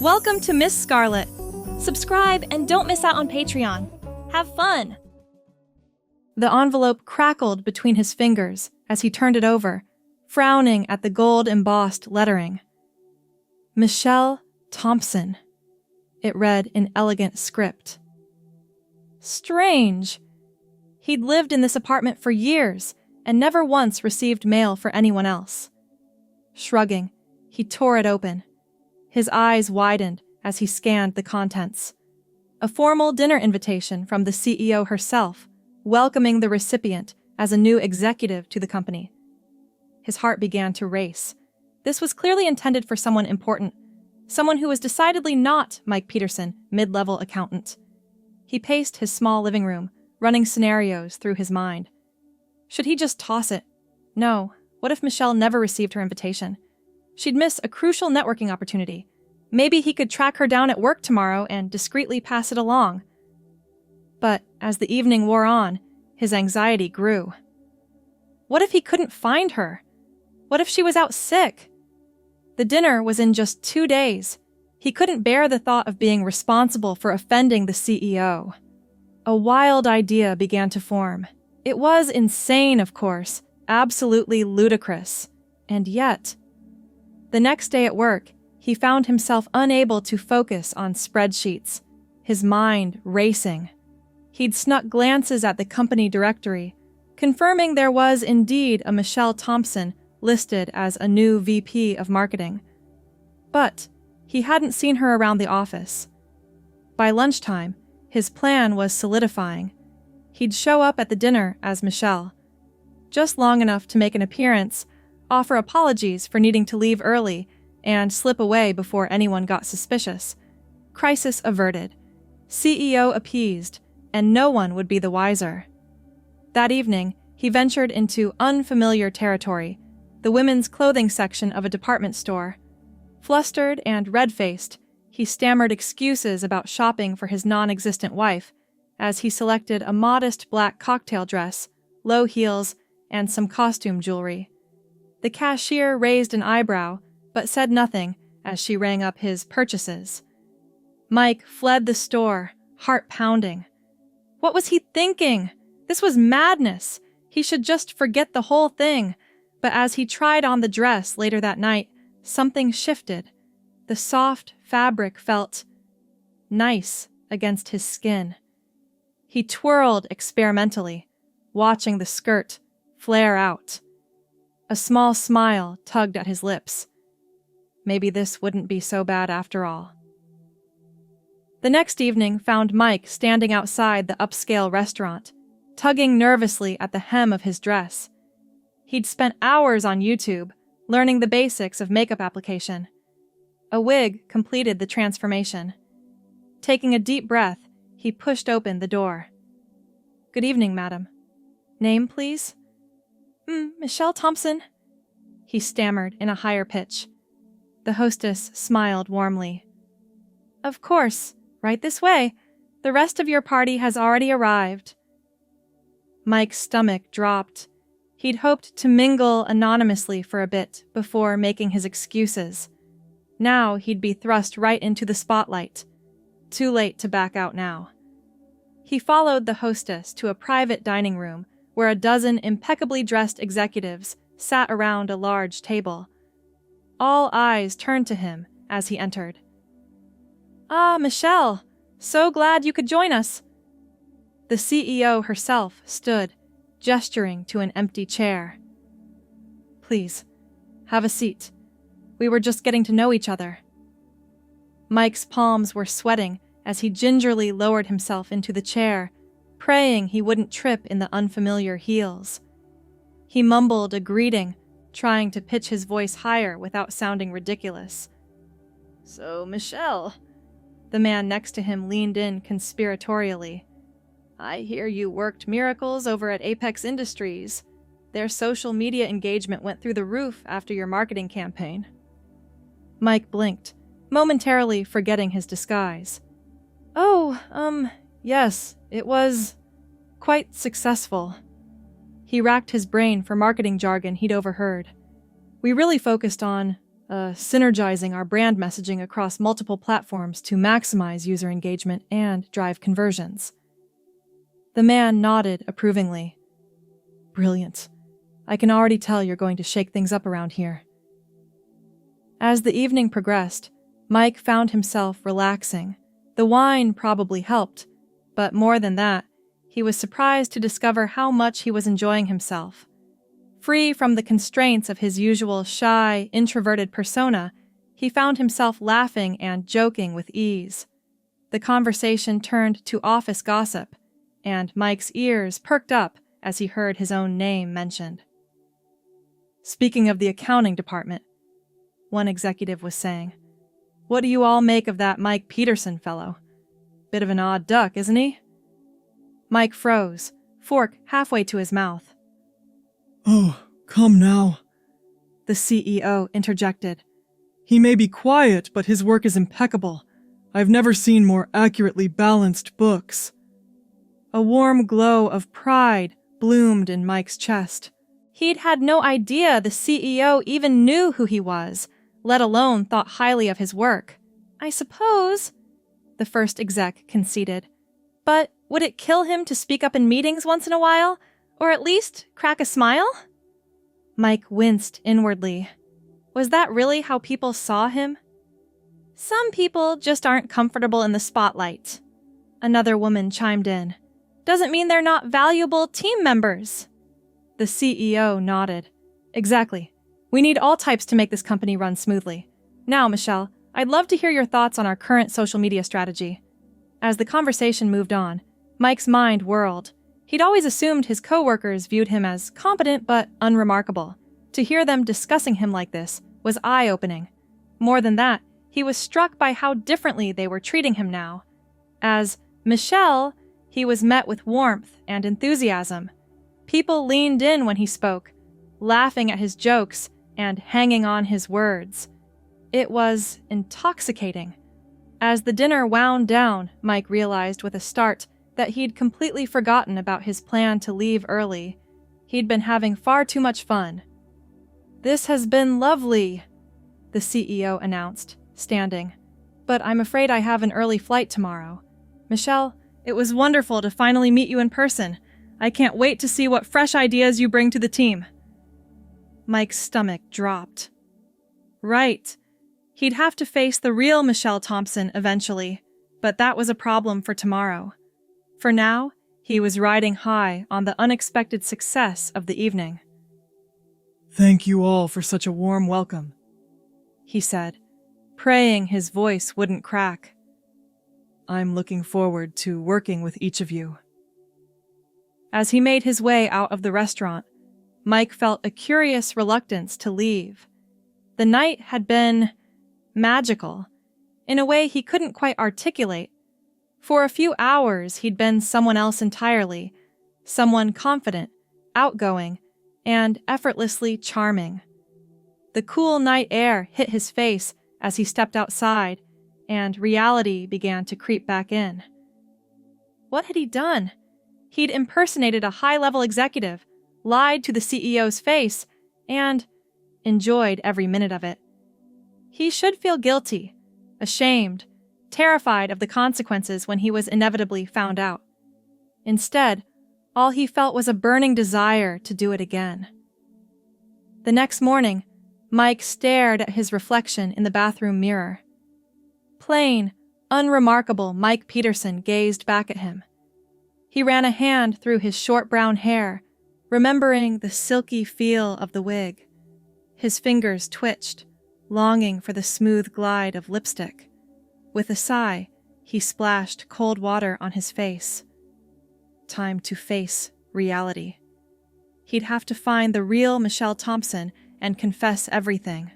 Welcome to Miss Scarlett. Subscribe and don't miss out on Patreon. Have fun! The envelope crackled between his fingers as he turned it over, frowning at the gold-embossed lettering. Michelle Thompson. It read in elegant script. Strange. He'd lived in this apartment for years and never once received mail for anyone else. Shrugging, he tore it open. His eyes widened as he scanned the contents. A formal dinner invitation from the CEO herself, welcoming the recipient as a new executive to the company. His heart began to race. This was clearly intended for someone important, someone who was decidedly not Mike Peterson, mid-level accountant. He paced his small living room, running scenarios through his mind. Should he just toss it? No. What if Michelle never received her invitation? She'd miss a crucial networking opportunity. Maybe he could track her down at work tomorrow and discreetly pass it along. But as the evening wore on, his anxiety grew. What if he couldn't find her? What if she was out sick? The dinner was in just 2 days. He couldn't bear the thought of being responsible for offending the CEO. A wild idea began to form. It was insane, of course, absolutely ludicrous. And yet, the next day at work, he found himself unable to focus on spreadsheets, his mind racing. He'd snuck glances at the company directory, confirming there was indeed a Michelle Thompson listed as a new VP of marketing. But he hadn't seen her around the office. By lunchtime, his plan was solidifying. He'd show up at the dinner as Michelle, just long enough to make an appearance, offer apologies for needing to leave early, and slip away before anyone got suspicious. Crisis averted. CEO appeased, and no one would be the wiser. That evening, he ventured into unfamiliar territory, the women's clothing section of a department store. Flustered and red-faced, he stammered excuses about shopping for his non-existent wife, as he selected a modest black cocktail dress, low heels, and some costume jewelry. The cashier raised an eyebrow, but said nothing as she rang up his purchases. Mike fled the store, heart pounding. What was he thinking? This was madness. He should just forget the whole thing. But as he tried on the dress later that night, something shifted. The soft fabric felt nice against his skin. He twirled experimentally, watching the skirt flare out. A small smile tugged at his lips. Maybe this wouldn't be so bad after all. The next evening found Mike standing outside the upscale restaurant, tugging nervously at the hem of his dress. He'd spent hours on YouTube, learning the basics of makeup application. A wig completed the transformation. Taking a deep breath, he pushed open the door. Good evening, madam. Name, please? Michelle Thompson, he stammered in a higher pitch. The hostess smiled warmly. Of course, right this way. The rest of your party has already arrived. Mike's stomach dropped. He'd hoped to mingle anonymously for a bit before making his excuses. Now he'd be thrust right into the spotlight. Too late to back out now. He followed the hostess to a private dining room where a dozen impeccably dressed executives sat around a large table. All eyes turned to him as he entered. Ah, Michelle! So glad you could join us! The CEO herself stood, gesturing to an empty chair. Please, have a seat. We were just getting to know each other. Mike's palms were sweating as he gingerly lowered himself into the chair, praying he wouldn't trip in the unfamiliar heels. He mumbled a greeting, trying to pitch his voice higher without sounding ridiculous. So, Michelle, the man next to him leaned in conspiratorially. I hear you worked miracles over at Apex Industries. Their social media engagement went through the roof after your marketing campaign. Mike blinked, momentarily forgetting his disguise. Oh, yes, it was quite successful. He racked his brain for marketing jargon he'd overheard. We really focused on synergizing our brand messaging across multiple platforms to maximize user engagement and drive conversions. The man nodded approvingly. Brilliant. I can already tell you're going to shake things up around here. As the evening progressed, Mike found himself relaxing. The wine probably helped, but more than that, he was surprised to discover how much he was enjoying himself. Free from the constraints of his usual shy, introverted persona, he found himself laughing and joking with ease. The conversation turned to office gossip, and Mike's ears perked up as he heard his own name mentioned. Speaking of the accounting department, one executive was saying, what do you all make of that Mike Peterson fellow? Bit of an odd duck, isn't he? Mike froze, fork halfway to his mouth. Oh, come now, the CEO interjected. He may be quiet, but his work is impeccable. I've never seen more accurately balanced books. A warm glow of pride bloomed in Mike's chest. He'd had no idea the CEO even knew who he was, let alone thought highly of his work. I suppose, the first exec conceded. But would it kill him to speak up in meetings once in a while? Or at least crack a smile? Mike winced inwardly. Was that really how people saw him? Some people just aren't comfortable in the spotlight. Another woman chimed in. Doesn't mean they're not valuable team members. The CEO nodded. Exactly. We need all types to make this company run smoothly. Now, Michelle, I'd love to hear your thoughts on our current social media strategy. As the conversation moved on, Mike's mind whirled. He'd always assumed his coworkers viewed him as competent but unremarkable. To hear them discussing him like this was eye-opening. More than that, he was struck by how differently they were treating him now. As Michelle, he was met with warmth and enthusiasm. People leaned in when he spoke, laughing at his jokes and hanging on his words. It was intoxicating. As the dinner wound down, Mike realized with a start that he'd completely forgotten about his plan to leave early. He'd been having far too much fun. This has been lovely, the CEO announced, standing. But I'm afraid I have an early flight tomorrow. Michelle, it was wonderful to finally meet you in person. I can't wait to see what fresh ideas you bring to the team. Mike's stomach dropped. Right. He'd have to face the real Michelle Thompson eventually, but that was a problem for tomorrow. For now, he was riding high on the unexpected success of the evening. Thank you all for such a warm welcome, he said, praying his voice wouldn't crack. I'm looking forward to working with each of you. As he made his way out of the restaurant, Mike felt a curious reluctance to leave. The night had been magical, in a way he couldn't quite articulate. For a few hours, he'd been someone else entirely, someone confident, outgoing, and effortlessly charming. The cool night air hit his face as he stepped outside, and reality began to creep back in. What had he done? He'd impersonated a high-level executive, lied to the CEO's face, and enjoyed every minute of it. He should feel guilty, ashamed, terrified of the consequences when he was inevitably found out. Instead, all he felt was a burning desire to do it again. The next morning, Mike stared at his reflection in the bathroom mirror. Plain, unremarkable Mike Peterson gazed back at him. He ran a hand through his short brown hair, remembering the silky feel of the wig. His fingers twitched, longing for the smooth glide of lipstick. With a sigh, he splashed cold water on his face. Time to face reality. He'd have to find the real Michelle Thompson and confess everything.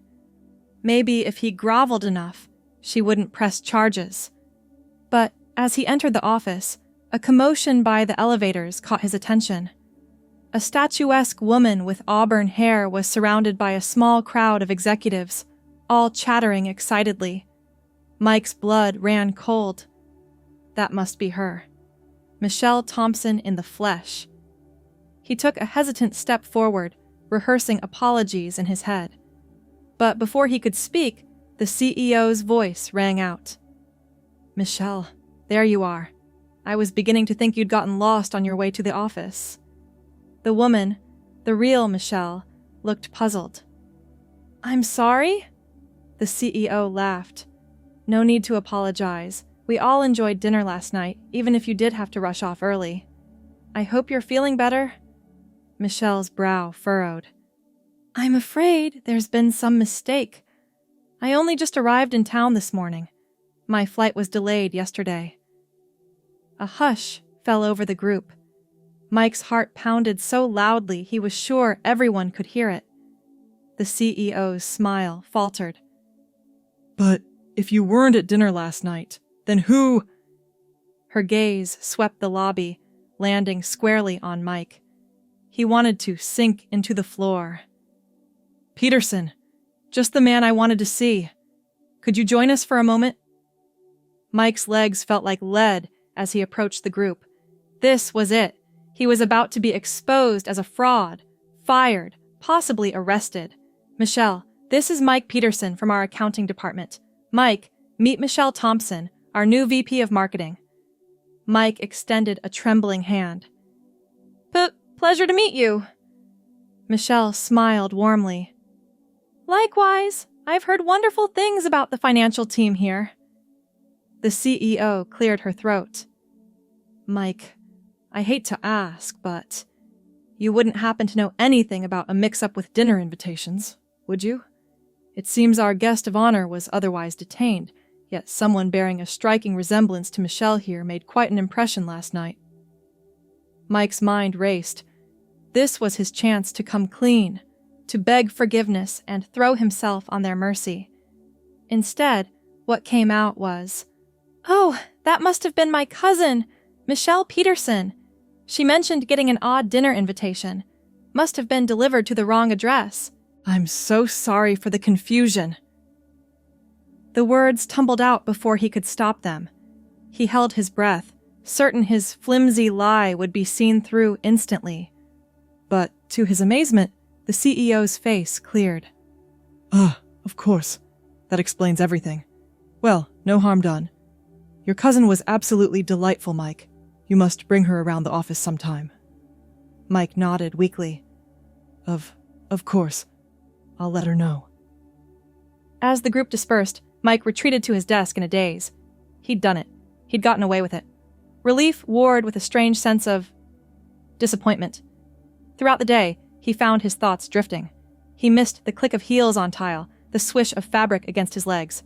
Maybe if he groveled enough, she wouldn't press charges. But as he entered the office, a commotion by the elevators caught his attention. A statuesque woman with auburn hair was surrounded by a small crowd of executives, all chattering excitedly. Mike's blood ran cold. That must be her. Michelle Thompson in the flesh. He took a hesitant step forward, rehearsing apologies in his head. But before he could speak, the CEO's voice rang out. "Michelle, there you are. I was beginning to think you'd gotten lost on your way to the office." The woman, the real Michelle, looked puzzled. "I'm sorry?" The CEO laughed. "No need to apologize. We all enjoyed dinner last night, even if you did have to rush off early. I hope you're feeling better." Michelle's brow furrowed. "I'm afraid there's been some mistake. I only just arrived in town this morning. My flight was delayed yesterday." A hush fell over the group. Mike's heart pounded so loudly he was sure everyone could hear it. The CEO's smile faltered. "But if you weren't at dinner last night, then who—" Her gaze swept the lobby, landing squarely on Mike. He wanted to sink into the floor. "Peterson, just the man I wanted to see. Could you join us for a moment?" Mike's legs felt like lead as he approached the group. This was it. He was about to be exposed as a fraud, fired, possibly arrested. "Michelle, this is Mike Peterson from our accounting department. Mike, meet Michelle Thompson, our new VP of marketing." Mike extended a trembling hand. Pleasure to meet you." Michelle smiled warmly. "Likewise, I've heard wonderful things about the financial team here." The CEO cleared her throat. "Mike, I hate to ask, but you wouldn't happen to know anything about a mix-up with dinner invitations, would you? It seems our guest of honor was otherwise detained, yet someone bearing a striking resemblance to Michelle here made quite an impression last night." Mike's mind raced. This was his chance to come clean, to beg forgiveness and throw himself on their mercy. Instead, what came out was, "Oh, that must have been my cousin, Michelle Peterson. She mentioned getting an odd dinner invitation. Must have been delivered to the wrong address. I'm so sorry for the confusion." The words tumbled out before he could stop them. He held his breath, certain his flimsy lie would be seen through instantly. But, to his amazement, the CEO's face cleared. Of course. That explains everything. Well, no harm done. Your cousin was absolutely delightful, Mike. You must bring her around the office sometime." Mike nodded weakly. Of course. I'll let her know." As the group dispersed, Mike retreated to his desk in a daze. He'd done it. He'd gotten away with it. Relief warred with a strange sense of disappointment. Throughout the day, he found his thoughts drifting. He missed the click of heels on tile, the swish of fabric against his legs.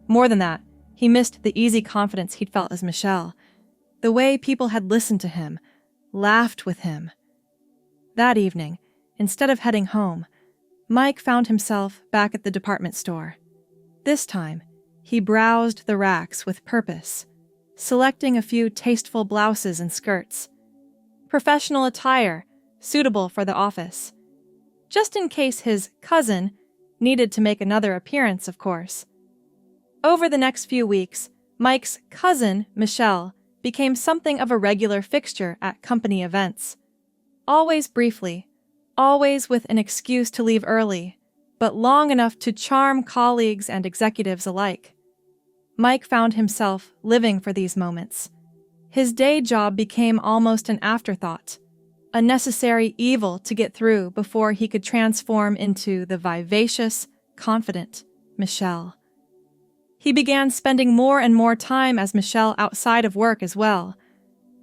More than that, he missed the easy confidence he'd felt as Michelle. The way people had listened to him, laughed with him. That evening, instead of heading home, Mike found himself back at the department store. This time, he browsed the racks with purpose, selecting a few tasteful blouses and skirts. Professional attire, suitable for the office. Just in case his cousin needed to make another appearance, of course. Over the next few weeks, Mike's cousin, Michelle, became something of a regular fixture at company events. Always briefly, always with an excuse to leave early, but long enough to charm colleagues and executives alike. Mike found himself living for these moments. His day job became almost an afterthought, a necessary evil to get through before he could transform into the vivacious, confident Michelle. He began spending more and more time as Michelle outside of work as well.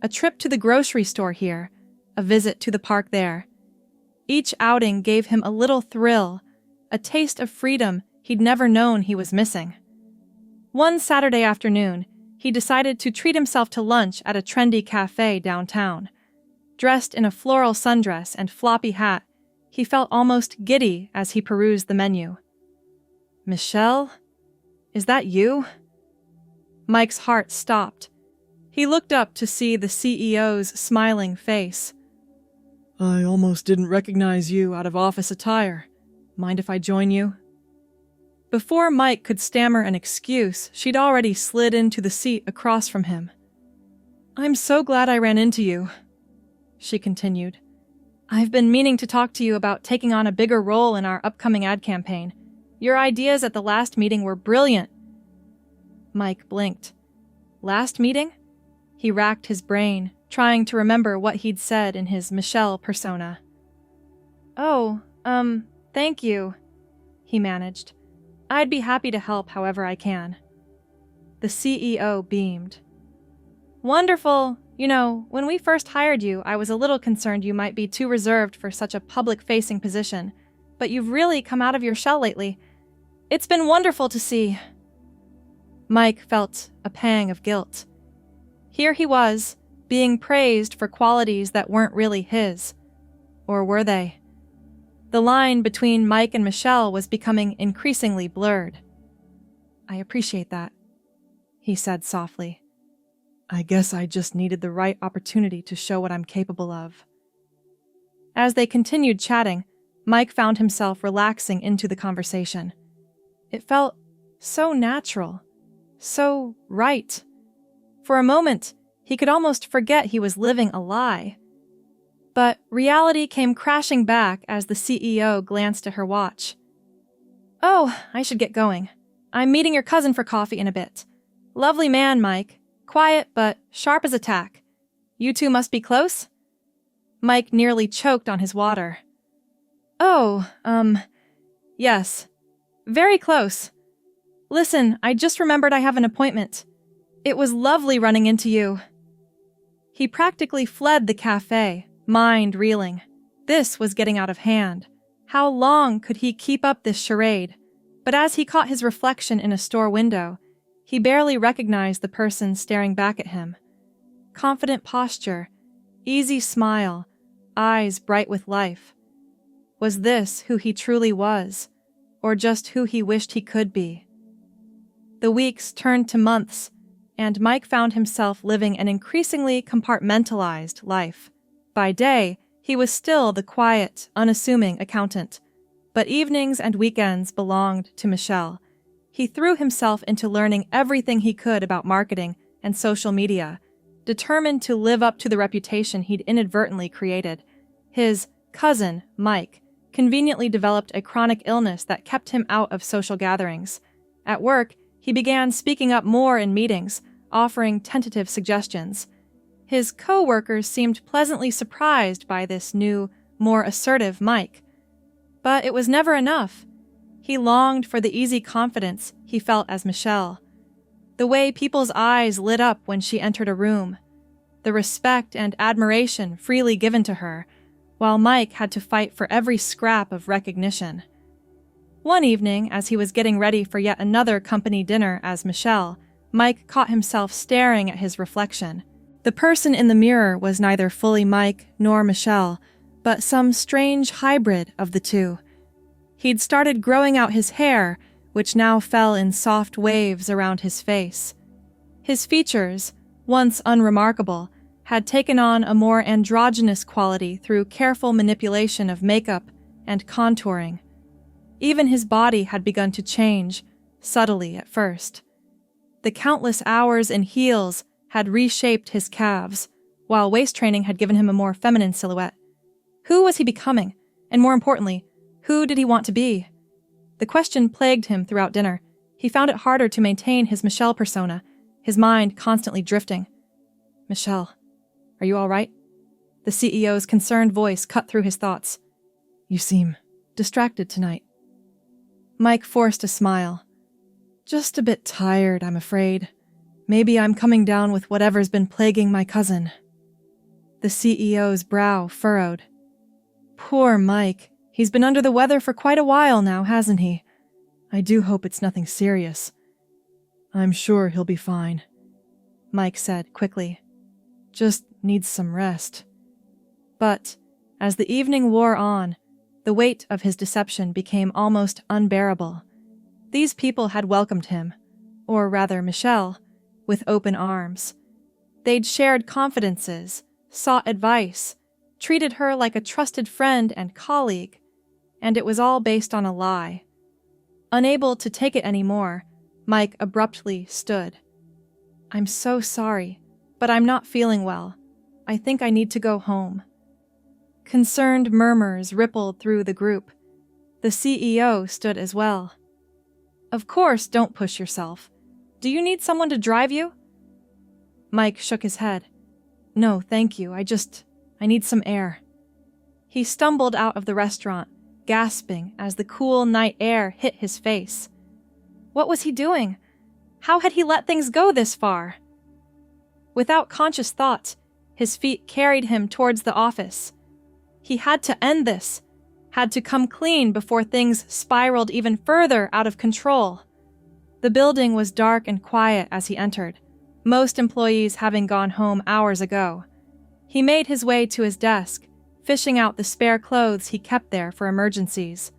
A trip to the grocery store here, a visit to the park there. Each outing gave him a little thrill, a taste of freedom he'd never known he was missing. One Saturday afternoon, he decided to treat himself to lunch at a trendy cafe downtown. Dressed in a floral sundress and floppy hat, he felt almost giddy as he perused the menu. "Michelle? Is that you?" Mike's heart stopped. He looked up to see the CEO's smiling face. "I almost didn't recognize you out of office attire. Mind if I join you?" Before Mike could stammer an excuse, she'd already slid into the seat across from him. "I'm so glad I ran into you," she continued. "I've been meaning to talk to you about taking on a bigger role in our upcoming ad campaign. Your ideas at the last meeting were brilliant." Mike blinked. Last meeting? He racked his brain, trying to remember what he'd said in his Michelle persona. "Oh, thank you," he managed. "I'd be happy to help however I can." The CEO beamed. "Wonderful. You know, when we first hired you, I was a little concerned you might be too reserved for such a public-facing position, but you've really come out of your shell lately. It's been wonderful to see." Mike felt a pang of guilt. Here he was, being praised for qualities that weren't really his. Or were they? The line between Mike and Michelle was becoming increasingly blurred. "I appreciate that," he said softly. "I guess I just needed the right opportunity to show what I'm capable of." As they continued chatting, Mike found himself relaxing into the conversation. It felt so natural, so right. For a moment, he could almost forget he was living a lie. But reality came crashing back as the CEO glanced at her watch. "Oh, I should get going. I'm meeting your cousin for coffee in a bit. Lovely man, Mike. Quiet, but sharp as a tack. You two must be close?" Mike nearly choked on his water. "Oh, yes. Very close. Listen, I just remembered I have an appointment. It was lovely running into you." He practically fled the cafe, mind reeling. This was getting out of hand. How long could he keep up this charade? But as he caught his reflection in a store window, he barely recognized the person staring back at him. Confident posture, easy smile, eyes bright with life. Was this who he truly was, or just who he wished he could be? The weeks turned to months, and Mike found himself living an increasingly compartmentalized life. By day, he was still the quiet, unassuming accountant, but evenings and weekends belonged to Michelle. He threw himself into learning everything he could about marketing and social media, determined to live up to the reputation he'd inadvertently created. His cousin, Mike, conveniently developed a chronic illness that kept him out of social gatherings. At work, he began speaking up more in meetings, offering tentative suggestions. His co-workers seemed pleasantly surprised by this new, more assertive Mike. But it was never enough. He longed for the easy confidence he felt as Michelle. The way people's eyes lit up when she entered a room. The respect and admiration freely given to her, while Mike had to fight for every scrap of recognition. One evening, as he was getting ready for yet another company dinner as Michelle, Mike caught himself staring at his reflection. The person in the mirror was neither fully Mike nor Michelle, but some strange hybrid of the two. He'd started growing out his hair, which now fell in soft waves around his face. His features, once unremarkable, had taken on a more androgynous quality through careful manipulation of makeup and contouring. Even his body had begun to change, subtly at first. The countless hours in heels had reshaped his calves, while waist training had given him a more feminine silhouette. Who was he becoming? And more importantly, who did he want to be? The question plagued him throughout dinner. He found it harder to maintain his Michelle persona, his mind constantly drifting. "Michelle, are you all right?" The CEO's concerned voice cut through his thoughts. "You seem distracted tonight." Mike forced a smile. "Just a bit tired, I'm afraid. Maybe I'm coming down with whatever's been plaguing my cousin." The CEO's brow furrowed. "Poor Mike. He's been under the weather for quite a while now, hasn't he? I do hope it's nothing serious." "I'm sure he'll be fine," Mike said quickly. "Just needs some rest." But, as the evening wore on, the weight of his deception became almost unbearable. These people had welcomed him, or rather Michelle, with open arms. They'd shared confidences, sought advice, treated her like a trusted friend and colleague, and it was all based on a lie. Unable to take it anymore, Mike abruptly stood. "I'm so sorry, but I'm not feeling well. I think I need to go home." Concerned murmurs rippled through the group. The CEO stood as well. Of course, don't push yourself. Do you need someone to drive you? Mike shook his head. No, thank you. I need some air. He stumbled out of the restaurant, gasping as the cool night air hit his face. What was he doing? How had he let things go this far? Without conscious thought, his feet carried him towards the office. He had to end this, had to come clean before things spiraled even further out of control. The building was dark and quiet as he entered, most employees having gone home hours ago. He made his way to his desk, fishing out the spare clothes he kept there for emergencies.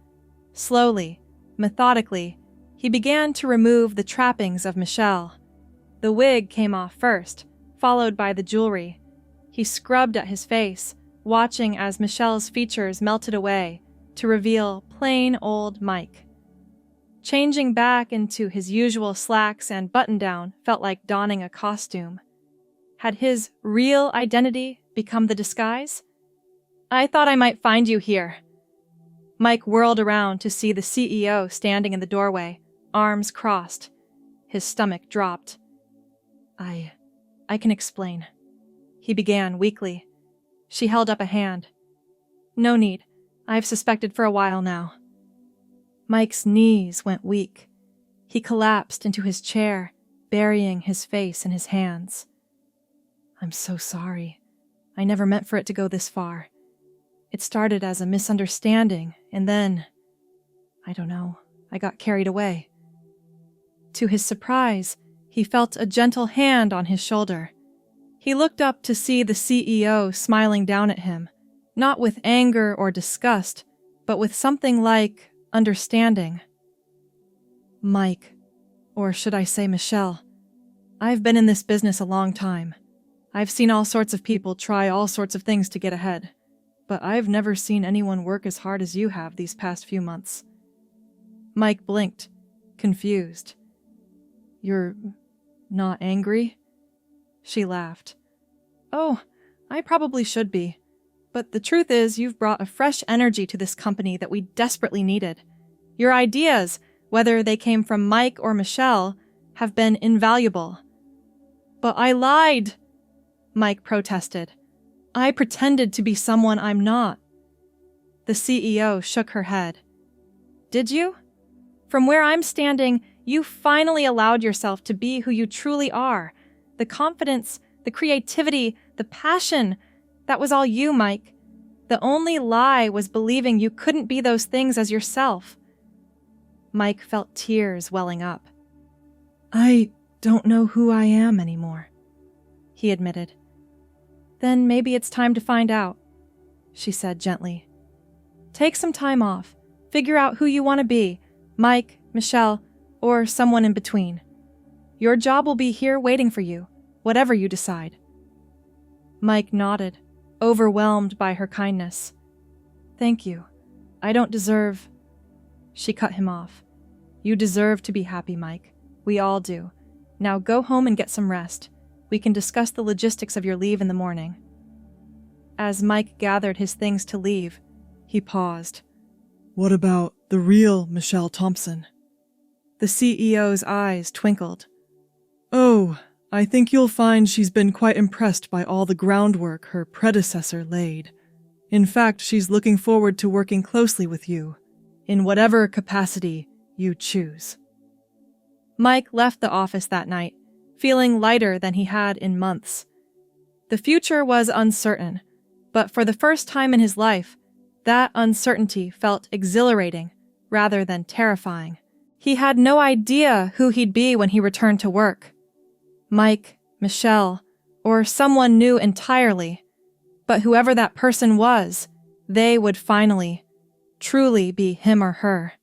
Slowly, methodically, he began to remove the trappings of Michelle. The wig came off first, followed by the jewelry. He scrubbed at his face, watching as Michelle's features melted away to reveal plain old Mike. Changing back into his usual slacks and button-down felt like donning a costume. Had his real identity become the disguise? I thought I might find you here. Mike whirled around to see the CEO standing in the doorway, arms crossed. His stomach dropped. I can explain. He began weakly. She held up a hand. No need. I've suspected for a while now. Mike's knees went weak. He collapsed into his chair, burying his face in his hands. I'm so sorry. I never meant for it to go this far. It started as a misunderstanding, and then, I don't know, I got carried away. To his surprise, he felt a gentle hand on his shoulder. He looked up to see the CEO smiling down at him, not with anger or disgust, but with something like understanding. Mike, or should I say Michelle, I've been in this business a long time. I've seen all sorts of people try all sorts of things to get ahead, but I've never seen anyone work as hard as you have these past few months. Mike blinked, confused. You're not angry? She laughed. Oh, I probably should be. But the truth is, you've brought a fresh energy to this company that we desperately needed. Your ideas, whether they came from Mike or Michelle, have been invaluable. But I lied, Mike protested. I pretended to be someone I'm not. The CEO shook her head. Did you? From where I'm standing, you finally allowed yourself to be who you truly are. The confidence, the creativity, the passion, that was all you, Mike. The only lie was believing you couldn't be those things as yourself. Mike felt tears welling up. I don't know who I am anymore, he admitted. Then maybe it's time to find out, she said gently. Take some time off. Figure out who you want to be, Mike, Michelle, or someone in between. Your job will be here waiting for you, whatever you decide. Mike nodded, overwhelmed by her kindness. Thank you. I don't deserve... She cut him off. You deserve to be happy, Mike. We all do. Now go home and get some rest. We can discuss the logistics of your leave in the morning. As Mike gathered his things to leave, he paused. What about the real Michelle Thompson? The CEO's eyes twinkled. Oh, I think you'll find she's been quite impressed by all the groundwork her predecessor laid. In fact, she's looking forward to working closely with you, in whatever capacity you choose. Mike left the office that night, feeling lighter than he had in months. The future was uncertain, but for the first time in his life, that uncertainty felt exhilarating rather than terrifying. He had no idea who he'd be when he returned to work. Mike, Michelle, or someone new entirely. But whoever that person was, they would finally, truly be him or her.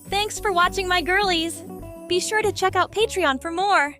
Thanks for watching, my girlies! Be sure to check out Patreon for more!